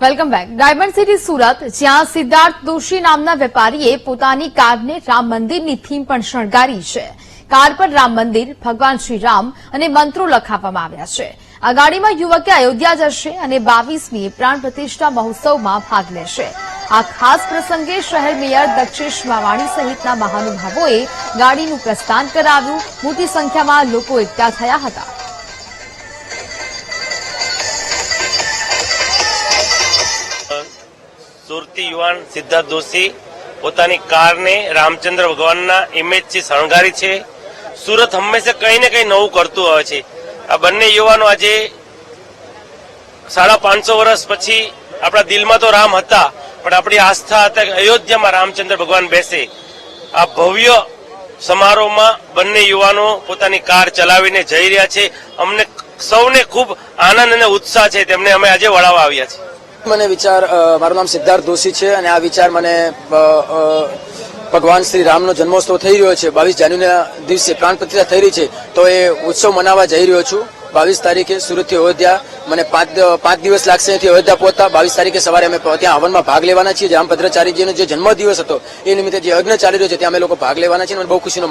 Welcome back. Diamond city Surat, જ્યાં સિદ્ધાર્થ દોશી નામના વેપારીએ પોતાની કારને રામ મંદિરની થીમ પણ શણગારી છે. કાર પર રામ મંદિર, ભગવાન શ્રી રામ અને મંત્રો લખાવવામાં આવ્યા છે. આ ગાડીમાં યુવકે અયોધ્યા જશે અને 22મી પ્રાણ પ્રતિષ્ઠા મહોત્સવમાં ભાગ લેશે. આ ખાસ પ્રસંગે શહેર મેયર દક્ષેશ માવાણી સહિતના મહાનુભાવોએ ગાડીનું પ્રસ્થાન કરાવ્યું. મોટી સંખ્યામાં લોકો એકઠા થયા હતા. સુરતી યુવાન સિદ્ધાર્થ દોશી પોતાની કારને રામચંદ્ર ભગવાનના ઇમેજથી શણગારી છે. સુરત હંમેશા કંઈ ને કંઈ નવું કરતું આવે છે. આ બંને યુવાનો આજે 550 વર્ષ પછી આપણા દિલમાં તો રામ હતા, પણ આપણી આસ્થા હતા કે અયોધ્યામાં રામચંદ્ર ભગવાન બેસે. આ ભવ્ય સમારોહમાં બંને યુવાનો પોતાની કાર ચલાવીને જઈ રહ્યા છે. અમને સૌને ખૂબ આનંદ અને ઉત્સાહ છે. તેમને અમે આજે વળાવવા આવ્યા છીએ. મને વિચાર, મારું નામ સિદ્ધાર્થ દોશી છે અને આ વિચાર મને ભગવાન શ્રી રામનો જન્મોત્સવ થઈ રહ્યો છે. 22 જાન્યુઆરીના દિવસે પ્રાણ પ્રતિષ્ઠા થઈ રહી છે, તો એ ઉત્સવ મનાવવા જઈ રહ્યો છું. 22 તારીખે સુરતથી અયોધ્યા, મને 5 દિવસ લાગશે અહીંથી અયોધ્યા પહોંચતા. 22 તારીખે સવારે અમે ત્યાં હવનમાં ભાગ લેવાના છીએ. રામભદ્રાચાર્યજીનો જે જન્મદિવસ હતો એ નિમિત્તે જે યજ્ઞ ચાલી રહ્યો છે ત્યાં અમે લોકો ભાગ લેવાના છીએ. મને બહુ ખુશીનો